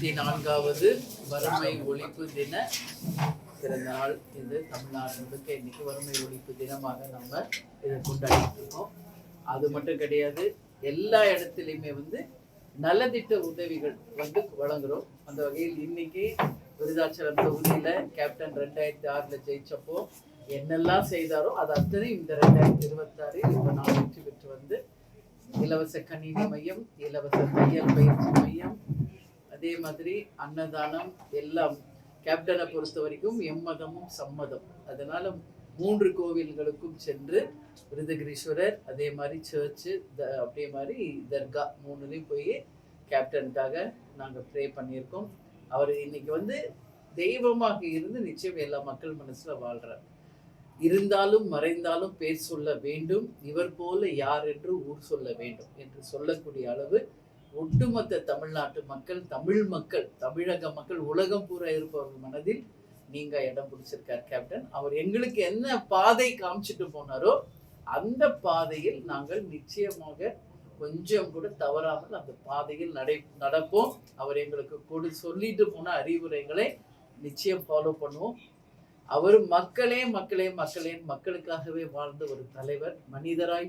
64வது வறுமை ஒழிப்பு தின பிறந்த நாள் இது. தமிழ்நாடு முழுக்க இன்னைக்கு வறுமை ஒழிப்பு தினமாக நம்ம இதை கொண்டாடிட்டு இருக்கோம். அது மட்டும் கிடையாது, எல்லா இடத்துலையுமே நலத்திட்ட உதவிகள் வழங்குறோம். அந்த வகையில் இன்னைக்கு விருதாச்சலம் தொகுதியில கேப்டன் 2006 ஜெயிச்சப்போ என்னெல்லாம் செய்தாரோ அது அத்தனை இந்த 2026 இப்ப நான் வெற்றி பெற்று இலவச கணினி மையம், இலவச தையல் பயிற்சி மையம், அதே மாதிரி அன்னதானம் எல்லாம் கேப்டனை பொறுத்த வரைக்கும் எம்மதமும் சம்மதம். அதனால 3 கோவில்களுக்கும் சென்று விருதகிரீஸ்வரர், அதே மாதிரி சர்ச்சு, அப்படியே மாதிரி தர்கா 3லையும் போய் கேப்டனுக்காக நாங்கள் ப்ரே பண்ணியிருக்கோம். அவர் இன்னைக்கு தெய்வமாக இருந்து நிச்சயம் எல்லா மக்கள் மனசுல வாழ்றார். இருந்தாலும் மறைந்தாலும் பேர் சொல்ல வேண்டும், இவர் போல யார் என்று ஊர் சொல்ல வேண்டும் என்று சொல்லக்கூடிய அளவு ஒட்டுமொத்த தமிழ்நாட்டு மக்கள், தமிழ் மக்கள், தமிழக மக்கள், உலகம் பூரா இருப்பவர்கள் மனதில் நீங்க இடம் பிடிச்சிருக்கார் கேப்டன். அவர் எங்களுக்கு என்ன பாதை காமிச்சிட்டு போனாரோ அந்த பாதையில் நாங்கள் நிச்சயமாக கொஞ்சம் கூட தவறாமல் அந்த பாதையில் நடப்போம். அவர் எங்களுக்கு சொல்லிட்டு போன அறிவுரைகளை நிச்சயம் ஃபாலோ பண்ணுவோம். அவர் மக்களே மக்களே மக்களே மக்களுக்காகவே வாழ்ந்த ஒரு தலைவர். மனிதராய்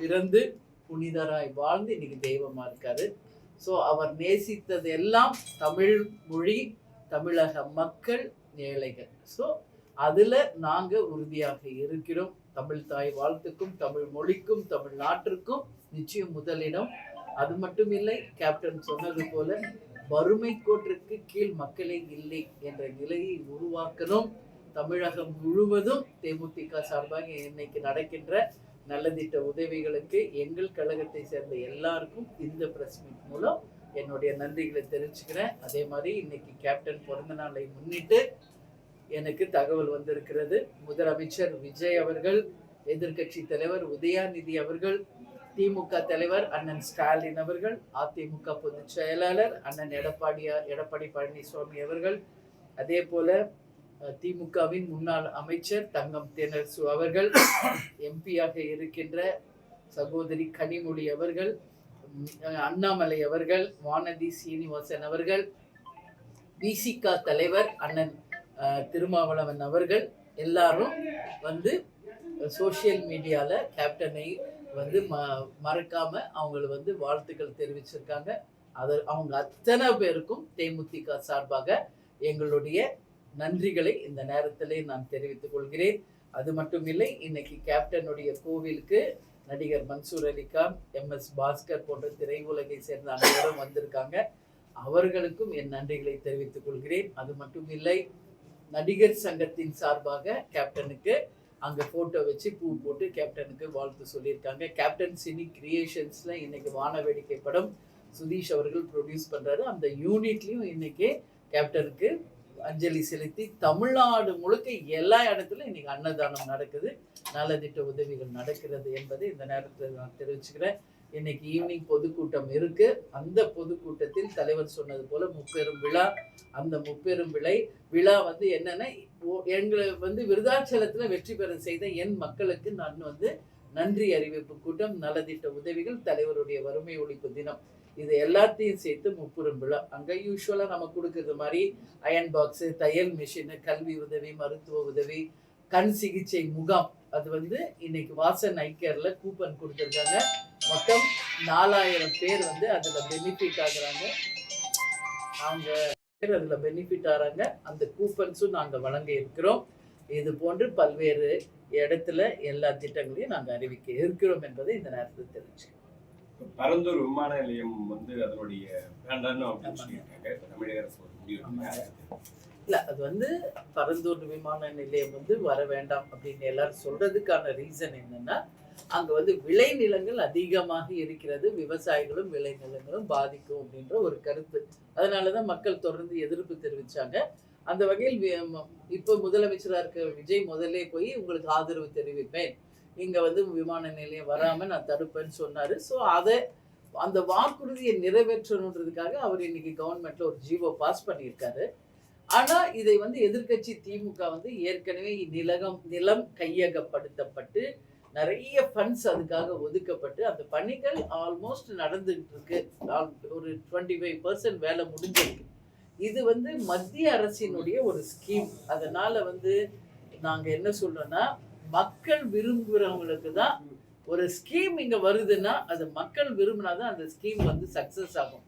பிறந்து புனிதராய் வாழ்ந்து இன்னைக்கு தெய்வமா இருக்காரு. ஸோ அவர் நேசித்தது எல்லாம் தமிழ் மொழி, தமிழக மக்கள், ஏழைகள். ஸோ அதுல நாங்க உறுதியாக இருக்கிறோம். தமிழ் தாய் வாழ்த்துக்கும், தமிழ் மொழிக்கும், தமிழ்நாட்டிற்கும் நிச்சயம் முதலிடம். அது மட்டும் இல்லை, கேப்டன் சொன்னது போல வறுமை கோட்டிற்கு கீழ் மக்களே இல்லை என்ற நிலையை உருவாக்கணும். தமிழகம் முழுவதும் தேமுதிக சார்பாக இன்னைக்கு நடக்கின்ற நல்லதிட்ட உதவிகளுக்கு எங்கள் கழகத்தை சேர்ந்த எல்லாருக்கும் இந்த பிரஸ் மீட் மூலம் என்னுடைய நன்றிகளை தெரிவிச்சுக்கிறேன். அதே மாதிரி இன்னைக்கு கேப்டன் பிறந்த நாளை முன்னிட்டு எனக்கு தகவல் வந்திருக்கிறது. முதலமைச்சர் விஜய் அவர்கள், எதிர்கட்சி தலைவர் உதயாநிதி அவர்கள், திமுக தலைவர் அண்ணன் ஸ்டாலின் அவர்கள், அதிமுக பொதுச் செயலாளர் அண்ணன் எடப்பாடி பழனிசாமி அவர்கள், அதே போல திமுகவின் முன்னாள் அமைச்சர் தங்கம் தென்னரசு அவர்கள், எம்பியாக இருக்கின்ற சகோதரி கனிமொழி அவர்கள், அண்ணாமலை அவர்கள், வானதி சீனிவாசன் அவர்கள், விசிக தலைவர் அண்ணன் திருமாவளவன் அவர்கள் எல்லாரும் சோசியல் மீடியால கேப்டனை மறக்காம அவங்களை வாழ்த்துக்கள் தெரிவிச்சிருக்காங்க. அவங்க அத்தனை பேருக்கும் தேமுதிக சார்பாக எங்களுடைய நன்றிகளை இந்த நேரத்திலே நான் தெரிவித்துக் கொள்கிறேன். அது மட்டும் இல்லை, இன்னைக்கு கேப்டனுடைய கோவிலுக்கு நடிகர் மன்சூர் அலிகான், MS பாஸ்கர் போன்ற திரையுலகை சேர்ந்த அனைவரும் வந்திருக்காங்க. அவர்களுக்கும் என் நன்றிகளை தெரிவித்துக் கொள்கிறேன். அது மட்டும் இல்லை, நடிகர் சங்கத்தின் சார்பாக கேப்டனுக்கு அங்க போட்டோ வச்சு பூ போட்டு கேப்டனுக்கு வாழ்த்து சொல்லியிருக்காங்க. கேப்டன் சினி கிரியேஷன்ஸ்ல இன்னைக்கு வானவேடிக்கை படம் சுதீஷ் அவர்கள் ப்ரொடியூஸ் பண்றாரு. அந்த யூனிட்லயும் இன்னைக்கு கேப்டனுக்கு அஞ்சலி செலுத்தி தமிழ்நாடு முழுக்க எல்லா இடத்துலையும் இன்னைக்கு அன்னதானம் நடக்குது, நலத்திட்ட உதவிகள் நடக்கிறது என்பதை இந்த நேரத்தில் நான் தெரிவிச்சுக்கிறேன். இன்னைக்கு ஈவினிங் பொதுக்கூட்டம் இருக்கு. அந்த பொதுக்கூட்டத்தில் தலைவர் சொன்னது போல முப்பெரும் விழா. அந்த முப்பெரும் விழா என்னன்னா, எங்களை விருதாச்சலத்துல வெற்றி பெற செய்த என் மக்களுக்கு நான் நன்றி அறிவிப்பு கூட்டம், நலத்திட்ட உதவிகள், தலைவருடைய வறுமை ஒழிப்பு தினம், இது எல்லாத்தையும் சேர்த்து முப்பெரும் விழா. அங்க யூஸ்வலா நம்ம கொடுக்கறது மாதிரி அயன் பாக்ஸ், தையல் மிஷின், கல்வி உதவி, மருத்துவ உதவி, கண் சிகிச்சை முகாம், அது இன்னைக்கு வாசன் ஐக்கேர்ல கூப்பன் கொடுத்துருக்காங்க. மொத்தம் 4000 பேர் அதுல பெனிஃபிட் ஆகுறாங்க. அவங்க பேர் அதுல பெனிஃபிட் ஆறாங்க. அந்த கூப்பன்ஸும் நாங்க வழங்க இருக்கிறோம். இது போன்று பல்வேறு இடத்துல எல்லா திட்டங்களையும் நாங்க அறிவிக்க இருக்கிறோம் என்பதை இந்த நேரத்தில் தெரிவிச்சுக்கிறோம். பரந்தூர் விமான நிலையம் அதனுடைய தமிழக அரசு இல்ல, அது பரந்தூர் விமான நிலையம் வர வேண்டாம் அப்படின்னு எல்லாரும் சொல்றதுக்கான ரீசன் என்னன்னா, அங்க விளைநிலங்கள் அதிகமாக இருக்கிறது, விவசாயிகளும் விளைநிலங்களும் பாதிக்கும் அப்படின்ற ஒரு கருத்து. அதனாலதான் மக்கள் தொடர்ந்து எதிர்ப்பு தெரிவிச்சாங்க. அந்த வகையில் இப்ப முதலமைச்சரா இருக்க விஜய் முதல்ல போய் உங்களுக்கு ஆதரவு தெரிவிப்பேன், இங்க விமான நிலையம் வராம நான் தடுப்பேன்னு சொன்னாரு. ஸோ அந்த வாக்குறுதியை நிறைவேற்றணுன்றதுக்காக அவர் இன்னைக்கு கவர்மெண்ட்ல ஒரு ஜீவோ பாஸ் பண்ணியிருக்காரு. ஆனா இதை எதிர்கட்சி திமுக ஏற்கனவே நிலம் கையகப்படுத்தப்பட்டு நிறைய ஃபண்ட்ஸ் அதுக்காக ஒதுக்கப்பட்டு அந்த பணிகள் ஆல்மோஸ்ட் நடந்துகிட்டு இருக்கு. ஒரு 25% வேலை முடிஞ்சிருக்கு. இது வந்து மத்திய அரசினுடைய ஒரு ஸ்கீம். அதனால வந்து நாங்க என்ன சொல்றோம்னா, மக்கள் விரும்புறவங்களுக்கு தான் ஒரு ஸ்கீம் இங்க வருதுன்னா, அது மக்கள் விரும்பினாதான் அந்த ஸ்கீம் வந்து சக்சஸ் ஆகும்.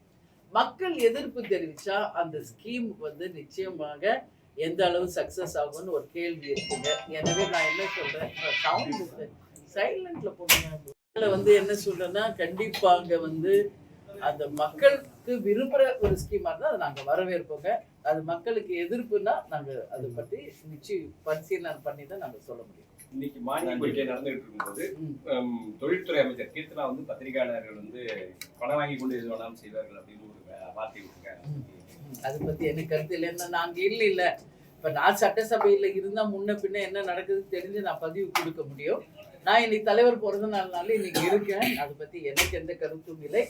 மக்கள் எதிர்ப்பு தெரிவிச்சா அந்த ஸ்கீம் வந்து நிச்சயமாக எந்த அளவு சக்சஸ் ஆகும்னு ஒரு கேள்வி இருக்குங்க. எனவே நான் என்ன சொல்றேன், சவுண்ட் சைலண்ட்ல போடுங்க. அதுல வந்து என்ன சொல்றேன்னா, கண்டிப்பாங்க வந்து அந்த மக்களுக்கு விரும்புற ஒரு ஸ்கீமா இருந்தா அதை நாங்க வரவேற்போங்க. அது மக்களுக்கு எதிர்ப்புன்னா நாங்க அதை பற்றி நிச்சயம் பரிசீலனை பண்ணி தான் நாங்க சொல்ல முடியும். இன்னைக்கு மானிய கோரிக்கை நடந்துகிட்டு இருக்கும்போது தொழில்துறை அமைச்சர் கீர்த்தனா வந்து பத்திரிகையாளர்கள் வந்து பணம் வாங்கி கொண்டு எது வேணாலும் செய்வார்கள் அப்படின்னு ஒரு வார்த்தை விட்டுருக்காங்க. அதை பத்தி எனக்கு கருத்து இல்லை. என்ன நாங்க இல்ல இப்ப நான் சட்டசபையில இருந்தா முன்ன பின்ன என்ன நடக்குதுன்னு தெரிஞ்சு நான் பதிவு கொடுக்க முடியும். நான் இன்னைக்கு தலைவர் பிறந்த நாள்னால இன்னைக்கு இருக்கேன். அதை பத்தி எனக்கு எந்த கருத்தும் இல்லை.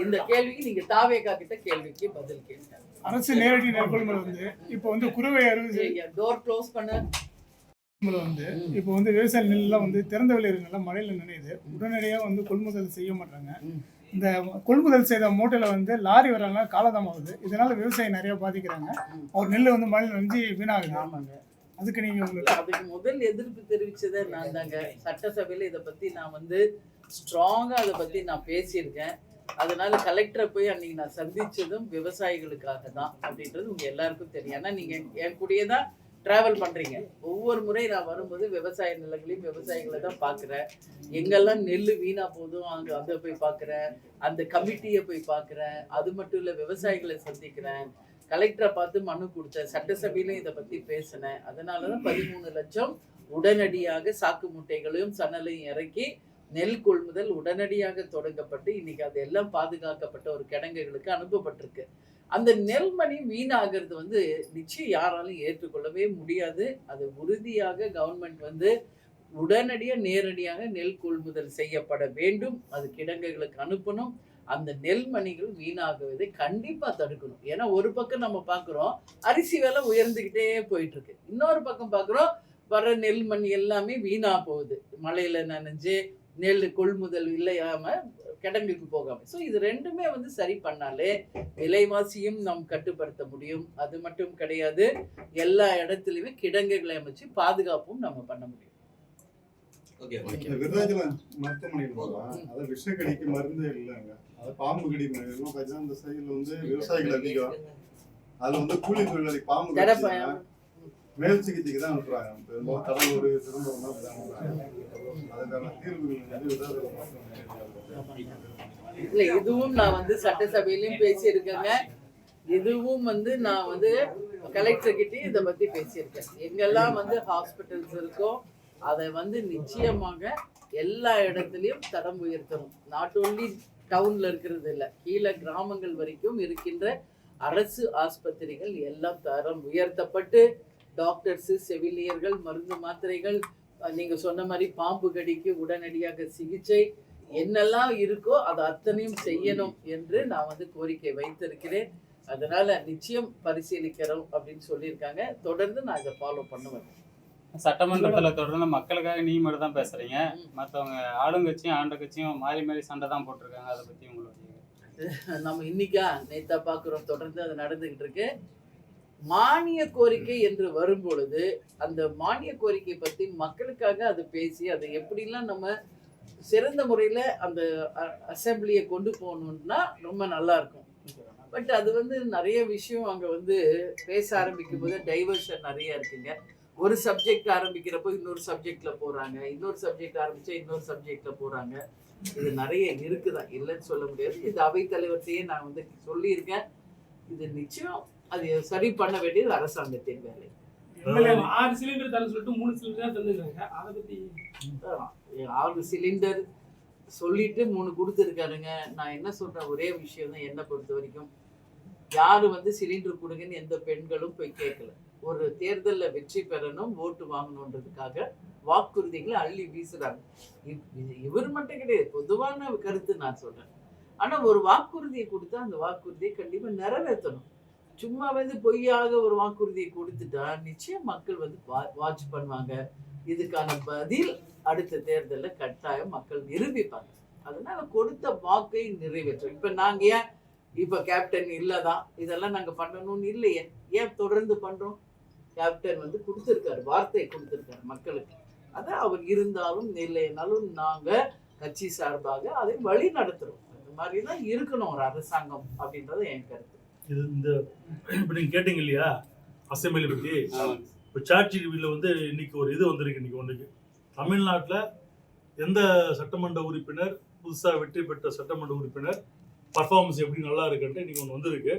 இந்த கேள்விக்கு நீங்க தாவேகா கிட்ட கேள்விக்கு பதில் கேளுங்க. அரசு நேரடி நெற்கொள்முதல் வந்து இப்போ வந்து குறுவை அறுவடை டோர் க்ளோஸ் பண்ண வந்து இப்போ வந்து விவசாய நெல்லாம் வந்து திறந்த வெளி இருக்குங்கெல்லாம் மழையில நினையுது. உடனடியாக வந்து கொள்முதல் செய்ய மாட்டாங்க. இந்த கொள்முதல் செய்த மூட்டையில் வந்து லாரி வராங்க காலதாமமாகுது. இதனால விவசாயி நிறைய பாதிக்கிறாங்க. அவர் நெல் வந்து மழையில் நனைஞ்சு வீணாகுது. ஆமாங்க. அதுக்கு நீங்க உங்களுக்கு அதுக்கு முதல் எதிர்ப்பு தெரிவிச்சதே நான் தாங்க. சட்டசபையில இதை பத்தி நான் வந்து ஸ்ட்ராங்கா அதை பத்தி நான் பேசியிருக்கேன். அதனால கலெக்டரை போய் அன்னைக்கு நான் சந்திச்சதும் விவசாயிகளுக்காக தான் அப்படின்றது உங்க எல்லாருக்கும் தெரியும். ஏன்னா நீங்க என் கூடயே தான் டிராவல் பண்றீங்க. ஒவ்வொரு முறை நான் வரும்போது விவசாய நிலங்களையும் விவசாயிகளை தான் பார்க்குறேன். எங்கெல்லாம் நெல் வீணா போதும் அங்கே அதை போய் பார்க்குறேன். அந்த கமிட்டியை போய் பார்க்குறேன். அது மட்டும் இல்லை, விவசாயிகளை சந்திக்கிறேன். கலெக்டரை பார்த்து மனு கொடுத்தேன். சட்டசபையிலும் இதை பற்றி பேசினேன். அதனால தான் 13 லட்சம் உடனடியாக சாக்கு மூட்டைகளையும் சணலையும் இறக்கி நெல் கொள்முதல் உடனடியாக தொடங்கப்பட்டு இன்னைக்கு அதெல்லாம் பாதுகாக்கப்பட்ட ஒரு கிடங்குகளுக்கு அனுப்பப்பட்டிருக்கு. அந்த நெல்மணி வீணாகிறது வந்து நிச்சயம் யாராலும் ஏற்றுக்கொள்ளவே முடியாது. அது உறுதியாக கவர்மெண்ட் வந்து உடனடியாக நேரடியாக நெல் கொள்முதல் செய்யப்பட வேண்டும். அது கிடங்குகளுக்கு அனுப்பணும். அந்த நெல்மணிகள் வீணாகுவதை கண்டிப்பா தடுக்கணும். ஏன்னா ஒரு பக்கம் நம்ம பார்க்குறோம் அரிசி விலை உயர்ந்துகிட்டே போயிட்டு இருக்கு. இன்னொரு பக்கம் பார்க்குறோம் வர நெல்மணி எல்லாமே வீணா போகுது. மழையில நனைஞ்சு நெல் கொள்முதல் இல்லையாம கிடங்குக்கு போகாம. ஸோ இது ரெண்டுமே வந்து சரி பண்ணாலே விலைவாசியும் நாம் கட்டுப்படுத்த முடியும். அது மட்டும் கிடையாது, எல்லா இடத்துலையுமே கிடங்குகளை அமைச்சு பாதுகாப்பும் நம்ம பண்ண முடியும். விருதாச்சலம் மருத்துவமனையில் போகலாம். அதாவது விஷக்கடிக்கு மருந்து இல்லைங்க. அது பாம்பு கடி அந்த சைடில் வந்து விவசாயிகள் அதிகம். அது வந்து கூலி தொழிலாளி பாம்பு மேல் சிகிச்சைக்கு தான் அனுப்புறாங்க. பெரும்பாலும் கடலூர் திரும்பவும் அதுக்கான தீர்வுகள் இல்லை, இதுவும் நான் வந்து சட்டசபையிலையும் பேசியிருக்கேங்க. இதுவும் வந்து நான் வந்து கலெக்டர் கிட்டே இதை பத்தி பேசியிருக்கேன். எங்கெல்லாம் வந்து ஹாஸ்பிட்டல்ஸ் இருக்கோ அதை வந்து நிச்சயமாக எல்லா இடத்துலையும் தரம் உயர்த்தணும். நாட் ஓன்லி டவுன்ல இருக்கிறது இல்லை, கீழே கிராமங்கள் வரைக்கும் இருக்கின்ற அரசு ஆஸ்பத்திரிகள் எல்லாம் தரம் உயர்த்தப்பட்டு டாக்டர்ஸு, செவிலியர்கள், மருந்து மாத்திரைகள், நீங்க சொன்ன மாதிரி பாம்பு கடிக்கு உடனடியாக சிகிச்சை என்னெல்லாம் இருக்கோ அதை அத்தனையும் செய்யணும் என்று நான் வந்து கோரிக்கை வைத்திருக்கிறேன். அதனால நிச்சயம் பரிசீலிக்கிறோம் அப்படின்னு சொல்லியிருக்காங்க. தொடர்ந்து நான் இதை ஃபாலோ பண்ணுவேன். சட்டமன்றத்தில் தொடர்ந்து மக்களுக்காக நீ மட்டும் தான் பேசுறீங்க. மற்றவங்க ஆளுங்கட்சியும் ஆண்ட கட்சியும் மாறி மாறி சண்டை தான் போட்டிருக்காங்க. அதை பத்தி உங்களுக்கு நம்ம இன்னைக்கா நேத்தா பார்க்குறோம், தொடர்ந்து அது நடந்துகிட்டு இருக்கு. மானிய கோரிக்கை என்று வரும்பொழுது அந்த மானிய கோரிக்கை பற்றி மக்களுக்காக அது பேசி அதை எப்படிலாம் நம்ம சிறந்த முறையில் அந்த அசம்பிளியை கொண்டு போகணுன்னா ரொம்ப நல்லா இருக்கும். பட் அது வந்து நிறைய விஷயம் அங்கே வந்து பேச ஆரம்பிக்கும் போது டைவர்ஷன் நிறைய இருக்குங்க. ஒரு சப்ஜெக்ட் ஆரம்பிக்கிறப்போ இன்னொரு சப்ஜெக்டில் போகிறாங்க, இன்னொரு சப்ஜெக்ட் ஆரம்பித்தா இன்னொரு சப்ஜெக்டில் போகிறாங்க. இது நிறைய இருக்குதான், இல்லைன்னு சொல்ல முடியாது. இது அவைத்தலைவர்கிட்டையே நான் வந்து சொல்லியிருக்கேன். இது நிச்சயம் அது சரி பண்ண வேண்டியது அரசாங்கத்தின் வேலை. 6 சிலிண்டர் தர சொல்லிட்டு 3 சிலிண்டர் தந்துருக்காங்க. அதை பத்தி 6 சிலிண்டர் சொல்லிட்டு 3 கொடுத்துருக்காருங்க. நான் என்ன சொல்றேன், ஒரே விஷயம் தான் என்னை பொறுத்த வரைக்கும், யாரு வந்து சிலிண்டர் கொடுங்கன்னு எந்த பெண்களும் போய் கேட்கல. ஒரு தேர்தலில் வெற்றி பெறணும், ஓட்டு வாங்கணுன்றதுக்காக வாக்குறுதிகளை அள்ளி வீசுறாங்க. இவர் மட்டும் கிடையாது, பொதுவான கருத்து நான் சொல்றேன். ஆனா ஒரு வாக்குறுதியை கொடுத்தா அந்த வாக்குறுதியை கண்டிப்பா நிறைவேற்றணும். சும்மா வந்து பொய்யாக ஒரு வாக்குறுதியை கொடுத்துட்டா நிச்சயம் மக்கள் வந்து வாட்ச் பண்ணுவாங்க. இதுக்கான பதில் அடுத்த தேர்தலில் கட்டாயம் மக்கள் நிரூபிப்பாங்க. அதனால கொடுத்த வாக்கை நிறைவேற்றும். இப்ப நாங்க ஏன் இப்போ கேப்டன் இல்லைதான், இதெல்லாம் நாங்கள் பண்ணணும்னு இல்லையே, ஏன் தொடர்ந்து பண்ணுறோம்? கேப்டன் வந்து கொடுத்துருக்காரு, வார்த்தை கொடுத்துருக்காரு மக்களுக்கு. அதை அவர் இருந்தாலும் இல்லைனாலும் நாங்கள் கட்சி சார்பாக அதை வழி நடத்துகிறோம். அந்த மாதிரி தான் இருக்கணும் ஒரு அரசாங்கம் அப்படின்றது என் கருத்து. இது இந்த இப்போ நீங்கள் கேட்டீங்க இல்லையா அசெம்பிளி பற்றி, இப்போ சாட் ஜிபிடியில் வந்து இன்னைக்கு ஒரு இது வந்திருக்கு. இன்னைக்கு ஒன்றுக்கு தமிழ்நாட்டில் எந்த சட்டமன்ற உறுப்பினர் புதுசாக வெற்றி பெற்ற சட்டமன்ற உறுப்பினர் பர்ஃபார்மன்ஸ் எப்படி நல்லா இருக்குன்ட்டு இன்னைக்கு ஒன்று வந்திருக்கு.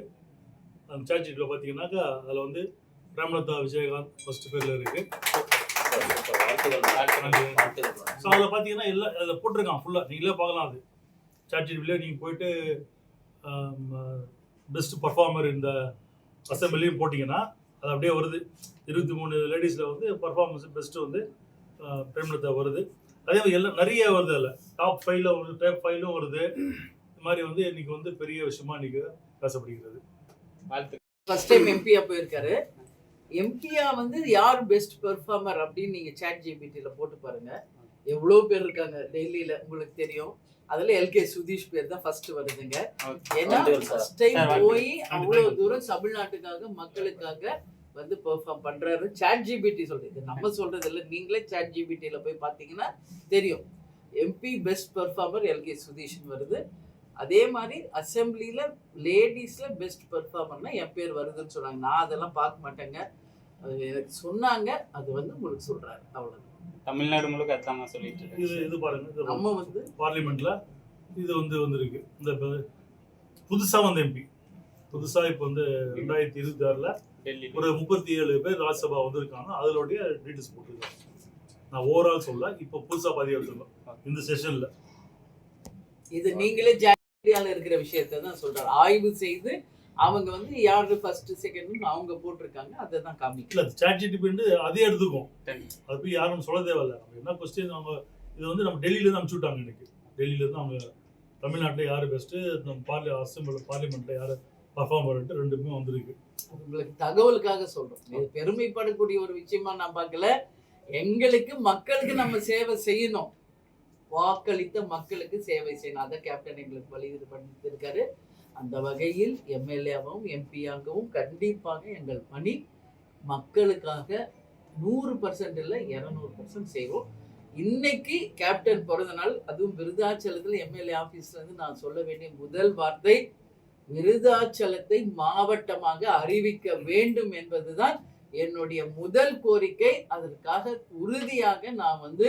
அந்த சாட் ஜிபிடியில் பார்த்தீங்கன்னாக்கா அதில் வந்து பிரேமலதா விஜயகாந்த் ஃபர்ஸ்ட் பேரில் இருக்குது. ஸோ அதில் பார்த்தீங்கன்னா எல்லாம் அதில் போட்டிருக்கான் ஃபுல்லாக, நீங்களே பார்க்கலாம். அது சாட் ஜிபிடியில் நீங்கள் போயிட்டு பெஸ்ட் பர்ஃபார்மர் இந்த அசம்பிளியும் போட்டிங்கன்னா அது அப்படியே வருது. 23 லேடிஸில் வந்து பர்ஃபார்மன்ஸ் பெஸ்ட்டு வந்து பிரேமலதா வருது. அதே மாதிரி எல்லாம் நிறைய வருது, அதில் டாப் 5லும் வருது. இந்த மாதிரி வந்து இன்னைக்கு வந்து பெரிய விஷயமா இன்னைக்கு பேசப்படுகிறது. ஃபர்ஸ்ட் டைம் எம்பியா போயிருக்காரு. எம்பியா வந்து யார் பெஸ்ட் பெர்ஃபார்மர் அப்படின்னு நீங்கள் சாட் ஜிபிடியில் போட்டு பாருங்க, எவ்வளோ பேர் இருக்காங்க டெல்லியில், உங்களுக்கு தெரியும். அதில் எல்கே சுதீஷ் பேர் தான் ஃபர்ஸ்ட் வருதுங்க. ஏன்னா ஃபர்ஸ்ட் டைம் போய் அவ்வளோ தூரம் தமிழ்நாட்டுக்காக மக்களுக்காக வந்து பெர்ஃபார்ம் பண்ணுறாரு. சாட் ஜிபிடி சொல்றது, இது நம்ம சொல்றது இல்லை, நீங்களே சாட் ஜிபிடியில் போய் பார்த்தீங்கன்னா தெரியும். எம்பி பெஸ்ட் பெர்ஃபார்மர் எல்கே சுதீஷ்னு வருது. அதே மாதிரி அசம்பிளியில் லேடிஸில் பெஸ்ட் பெர்ஃபார்மர்னா என் பேர் வருதுன்னு சொன்னாங்க. நான் அதெல்லாம் பார்க்க மாட்டேங்க, அது எனக்கு சொன்னாங்க, அது வந்து உங்களுக்கு சொல்கிறாரு, அவ்வளோதான். தமிழ்நாடு முழுக்க அதான் சொல்லிட்டு இருக்கு. இது பாருங்க, நம்ம வந்து பார்லிமெண்ட்ல இது வந்திருக்கு. இந்த புதுசாக வந்த எம்பி புதுசாக இப்போ வந்து 2026 டெல்லி ஒரு 37 பேர் ராஜ்யசபா வந்திருக்காங்க. அதனுடைய டீட்டெயில்ஸ் போட்டிருக்காங்க. நான் ஓவரால் சொல்ல, இப்போ புதுசாக பதிவு எடுத்துருக்கோம் இந்த செஷன்ல. இது நீங்களே ஜாலியாக இருக்கிற விஷயத்தை தான் சொல்றாரு. ஆய்வு செய்து அவங்க வந்து யாரு ஃபர்ஸ்ட் செகண்ட் அவங்க போட்டிருக்காங்க, அதை தான் காமிக்கல. இல்லை சாட் ஜிபிடி அதே எடுத்துக்கும், அது போய் யாரும் சொல்ல தேவையில்லை. நம்ம என்ன கொஸ்டின் அவங்க இது வந்து நம்ம டெல்லியிலேருந்து அனுப்பிச்சு விட்டாங்க. இன்னைக்கு டெல்லியிலேருந்து அவங்க தமிழ்நாட்டில் யார் பெஸ்ட்டு, நம்ம பார்லிமெண்ட்டில் யார் பர்ஃபார்ம் பண்ணிட்டு 2மே வந்திருக்கு. உங்களுக்கு தகவலுக்காக சொல்றோம். இது பெருமைப்படக்கூடிய ஒரு விஷயமா நான் பார்க்கல. எங்களுக்கு மக்களுக்கு நம்ம சேவை செய்யணும், வாக்களித்த மக்களுக்கு சேவை செய்யணும். அதை கேப்டன் எங்களுக்கு வலியுறுத்தி பண்ணியிருக்காரு. அந்த வகையில் எம்எல்ஏவும் எம்பியாகவும் கண்டிப்பாக எங்கள் பணி மக்களுக்காக 100% இல்லை 200% செய்வோம். இன்னைக்கு கேப்டன் பிறந்த நாள், அதுவும் விருதாச்சலத்தில் எம்எல்ஏ ஆஃபீஸ்லேருந்து நான் சொல்ல வேண்டிய முதல் வார்த்தை, விருதாச்சலத்தை மாவட்டமாக அறிவிக்க வேண்டும் என்பதுதான் என்னுடைய முதல் கோரிக்கை. அதற்காக உறுதியாக நான் வந்து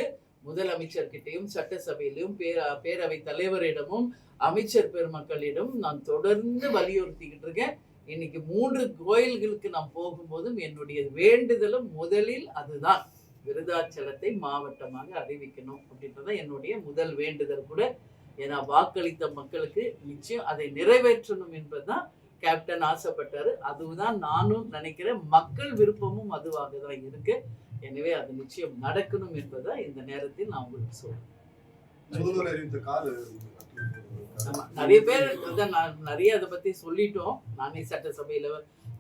முதலமைச்சர்கிட்டையும் சட்டசபையிலும் பேரவை தலைவரிடமும் அமைச்சர் பெருமக்களிடம் நான் தொடர்ந்து வலியுறுத்திக்கிட்டு இருக்கேன். இன்னைக்கு 3 கோயில்களுக்கு நான் போகும்போதும் என்னுடைய வேண்டுதலும் முதலில் அதுதான், விருதாச்சலத்தை மாவட்டமாக அறிவிக்கணும் அப்படின்றத என்னுடைய முதல் வேண்டுதல் கூட. ஏன்னா வாக்களித்த மக்களுக்கு நிச்சயம் அதை நிறைவேற்றணும் என்பதுதான் கேப்டன் ஆசைப்பட்டாரு. அதுதான் நானும் நினைக்கிறேன், மக்கள் விருப்பமும் அதுவாக தான் இருக்கு. எனவே அது நிச்சயம் நடக்கணும் என்பதை இந்த நேரத்தில் நான் உங்களுக்கு சொல்றேன். நிறைய பேர் நான் நிறைய அதை பத்தி சொல்லிட்டோம். நானே சட்டசபையில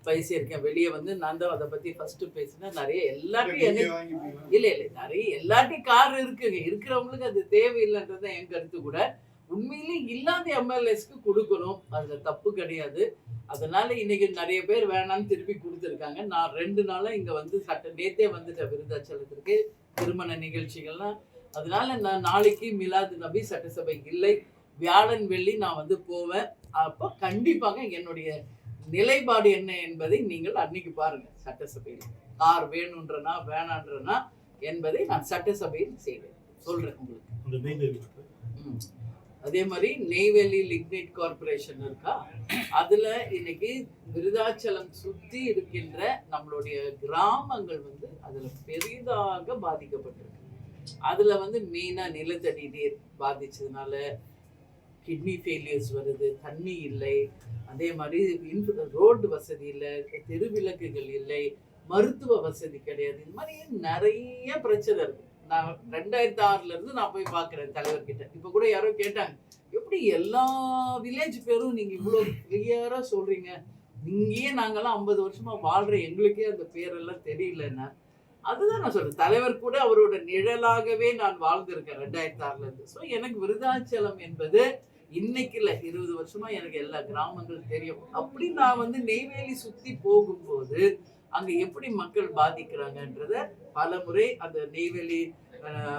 பேசியிருக்கேன், வெளியே வந்து நான் தான் அதை பத்தி ஃபர்ஸ்ட் பேசினேன். நிறைய எல்லாத்தையும் இல்ல நிறைய எல்லாத்தையும் கார் இருக்குங்க, இருக்கிறவங்களுக்கு அது தேவையில்லைன்றது என் கருத்து கூட. உண்மையிலே இல்லாத எம்எல்ஏஸ்க்கு கொடுக்கணும், அதுல தப்பு கிடையாது. அதனால இன்னைக்கு நிறைய பேர் வேணான்னு திருப்பி கொடுத்துருக்காங்க. நான் 2 நாளா இங்க வந்து நேத்தே வந்துட்டேன் விருதாச்சலத்திற்கு, திருமண நிகழ்ச்சிகள்லாம். அதனால நான் நாளைக்கு மிலாது நபி சட்டசபை இல்லை, வியாழன் வெள்ளி நான் வந்து போவேன். அப்போ கண்டிப்பாக என்னுடைய நிலைப்பாடு என்ன என்பதை நீங்கள் அன்னைக்கு பாருங்க. சட்டசபையில் கார் வேணுன்றனா வேணான்றனா என்பதை நான் சட்டசபையில் செய்வேன், சொல்றேன் உங்களுக்கு. அதே மாதிரி நெய்வேலி லிக்னைட் கார்பரேஷன் இருக்கா, அதுல இன்னைக்கு விருதாச்சலம் சுத்தி இருக்கின்ற நம்மளுடைய கிராமங்கள் வந்து அதுல பெரிதாக பாதிக்கப்பட்டிருக்கு. அதுல வந்து மெயினா நிலத்தடி நீர் பாதிச்சதுனால கிட்னி ஃபெயிலியர்ஸ் வருது, தண்ணி இல்லை, அதே மாதிரி ரோடு வசதி இல்லை, தெருவிளக்குகள் இல்லை, மருத்துவ வசதி கிடையாது. இந்த மாதிரி நிறைய பிரச்சனை இருக்கு. நான் 2006 இருந்து நான் போய் பார்க்குறேன் தலைவர்கிட்ட. இப்போ கூட யாரோ கேட்டாங்க, எப்படி எல்லா வில்லேஜ் பேரும் நீங்கள் இவ்வளோ கிளியராக சொல்கிறீங்க, இங்கேயே நாங்கள்லாம் 50 வருஷமாக வாழ்கிறோம், எங்களுக்கே அந்த பேரெல்லாம் தெரியலன்னா. அதுதான் நான் சொல்கிறேன், தலைவர் கூட அவரோட நிழலாகவே நான் வாழ்ந்திருக்கேன் 2006 இருந்து. ஸோ எனக்கு விருதாச்சலம் என்பது இன்னைக்கு இல்லை, 20 வருஷமா எனக்கு எல்லா கிராமங்கள் தெரியும். அப்படி நான் வந்து நெய்வேலி சுத்தி போகும்போது அங்க எப்படி மக்கள் பாதிக்கிறாங்கன்றத பல முறை அந்த நெய்வேலி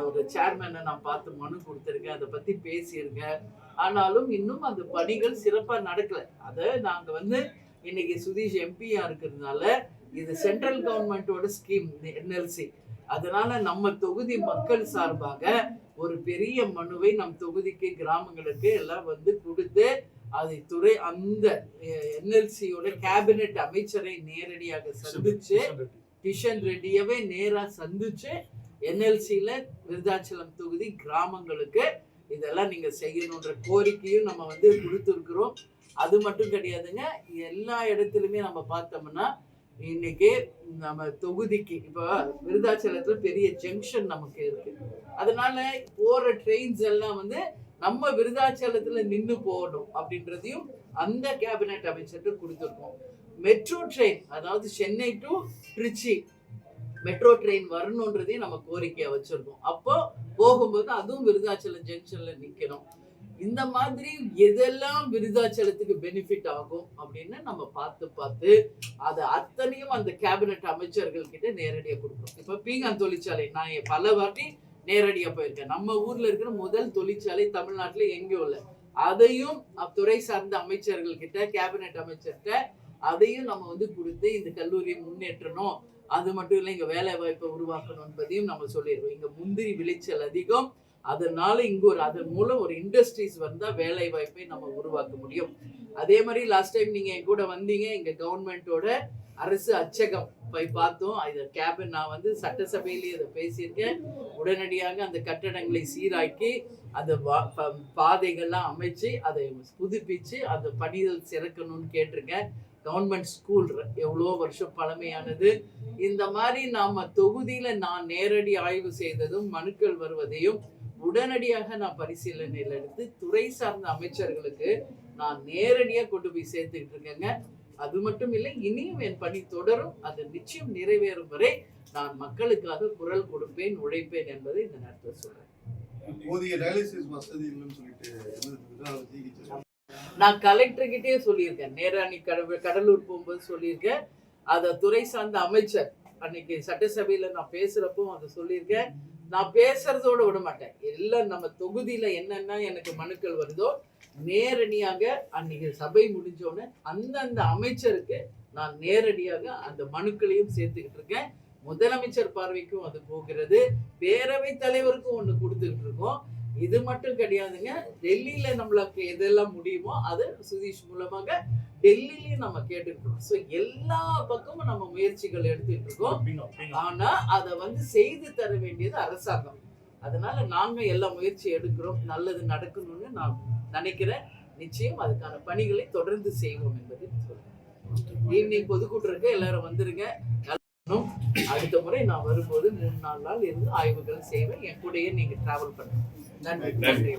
ஒரு சேர்மேனை நான் பார்த்து மனு கொடுத்துருக்கேன், அதை பத்தி பேசியிருக்கேன். ஆனாலும் இன்னும் அந்த பணிகள் சிறப்பா நடக்கல. அதை நாங்க வந்து இன்னைக்கு சுதீஷ் எம்பியா இருக்கிறதுனால இது சென்ட்ரல் கவர்மெண்டோட ஸ்கீம் NLC. அதனால நம்ம தொகுதி மக்கள் சார்பாக ஒரு பெரிய மனுவை நம் தொகுதிக்கு கிராமங்களுக்கு எல்லாம் வந்து கொடுத்து அதை அந்த NLCயோட கேபினெட் அமைச்சரை நேரடியாக சந்திச்சு கிஷன் ரெட்டியவே நேரா சந்திச்சு NLCல விருதாச்சலம் தொகுதி கிராமங்களுக்கு இதெல்லாம் நீங்க செய்யணுன்ற கோரிக்கையும் நம்ம வந்து கொடுத்துருக்குறோம். அது மட்டும் கிடையாதுங்க, எல்லா இடத்துலையுமே நம்ம பார்த்தோம்னா இன்னைக்கு நம்ம தொகுதிக்கு இப்போ விருதாச்சலத்துல பெரிய ஜங்ஷன் நமக்கு இருக்கு. அதனால போற ட்ரெயின்ஸ் எல்லாம் வந்து நம்ம விருதாச்சலத்துல நின்று போகணும் அப்படின்றதையும் அந்த கேபினெட் அமைச்சருக்கு கொடுத்துருக்கோம். மெட்ரோ ட்ரெயின், அதாவது Chennai to Trichy metro train வரணுன்றதையும் நம்ம கோரிக்கையா வச்சிருக்கோம். அப்போ போகும்போது அதுவும் விருதாச்சலம் ஜங்ஷன்ல நிக்கணும். இந்த மாதிரி எதெல்லாம் விருதாச்சலத்துக்கு பெனிஃபிட் ஆகும் அப்படின்னு நம்ம பார்த்து அதை அத்தனையும் அந்த கேபினெட் அமைச்சர்கள் கிட்ட நேரடியாக கொடுக்குறோம். இப்போ பீங்கான் தொழிற்சாலை நான் பல வாட்டி நேரடியாக போயிருக்கேன். நம்ம ஊர்ல இருக்கிற முதல் தொழிற்சாலை தமிழ்நாட்டில் எங்கேயும் இல்லை. அதையும் துறை சார்ந்த அமைச்சர்கள் கிட்ட, கேபினெட் அமைச்சர்கிட்ட அதையும் நம்ம வந்து கொடுத்து இந்த கல்லூரியை முன்னேற்றணும். அது மட்டும் இல்லை, இங்க வேலை வாய்ப்பை உருவாக்கணும் என்பதையும் நம்ம சொல்லிடுவோம். இங்க முந்திரி விளைச்சல் அதிகம், அதனால இங்க அதன் மூலம் ஒரு இண்டஸ்ட்ரீஸ் வந்தா வேலை வாய்ப்பை நம்ம உருவாக்க முடியும். அதே மாதிரி லாஸ்ட் டைம் நீங்க என் கூட வந்தீங்க, இங்க கவர்மெண்டோட அரசு அச்சகம் போய் பார்த்தோம். இதை நான் வந்து சட்டசபையிலேயே அதை பேசியிருக்கேன். உடனடியாக அந்த கட்டடங்களை சீராக்கி அந்த பாதைகள்லாம் அமைச்சு அதை புதுப்பிச்சு அந்த பணிகள் சிறக்கணும்னு கேட்டிருக்கேன். கவர்மெண்ட் ஸ்கூல் எவ்வளோ வருஷம் பழமையானது. இந்த மாதிரி நாம தொகுதியில நான் நேரடி ஆய்வு செய்ததும் மனுக்கள் வருவதையும் உடனடியாக நான் பரிசீலனையில் எடுத்து துறை சார்ந்த அமைச்சர்களுக்கு நான் நேரடியாக கொண்டு போய் சேர்த்துக்கிட்டு இருக்கேங்க. அது மட்டும் இல்லை, இனியும் என் பணி தொடரும். அது நிச்சயம் நிறைவேறும் வரை நான் மக்களுக்காக குரல் கொடுப்பேன், உழைப்பேன் என்பதை இந்த நேரத்தில் சொல்றேன். போதிய டயாலிசிஸ் வசதி இல்லைன்னு சொல்லிட்டு நான் கலெக்டர்கிட்டே சொல்லியிருக்கேன், நேரா நீ கடலூர் போகும்போது சொல்லியிருக்கேன். அதை துறை சார்ந்த அமைச்சர் அன்னைக்கு சட்டசபையில நான் பேசுறப்போ அதை சொல்லியிருக்கேன். நான் பேசுறதோட விட மாட்டேன். எல்லாம் நம்ம தொகுதியில என்னென்ன எனக்கு மனுக்கள் வருதோ நேரடியாக அன்னைக்கு சபை முடிஞ்சோன்னு அந்தந்த அமைச்சருக்கு நான் நேரடியாக அந்த மனுக்களையும் சேர்த்துக்கிட்டு இருக்கேன். முதலமைச்சர் பார்வைக்கும் அது போகிறது, பேரவை தலைவருக்கும் ஒன்று கொடுத்துக்கிட்டு இருக்கோம். இது மட்டும் கிடையாதுங்க, டெல்லியில நம்மளுக்கு எதெல்லாம் முடியுமோ அது சுதீஷ் மூலமாக டெல்லியிலையும் நம்ம கேட்டுருக்கோம். ஸோ எல்லா பக்கமும் நம்ம முயற்சிகள் எடுத்துட்டு இருக்கோம். ஆனா அதை வந்து செய்து தர வேண்டியது அரசாங்கம். அதனால நாங்க எல்லா முயற்சி எடுக்கிறோம், நல்லது நடக்கணும்னு நான் நினைக்கிறேன். நிச்சயம் அதுக்கான பணிகளை தொடர்ந்து செய்வோம் என்பதை சொல்றேன். ஈவினிங் பொதுக்கூட்டிற்கு எல்லாரும் வந்துருங்க. அடுத்த முறை நான் வரும்போது 3-4 நாள் இருந்து ஆய்வுகள் செய்வேன். என் கூடயே நீங்க டிராவல் பண்ணுங்க. நன்றி. நன்றி.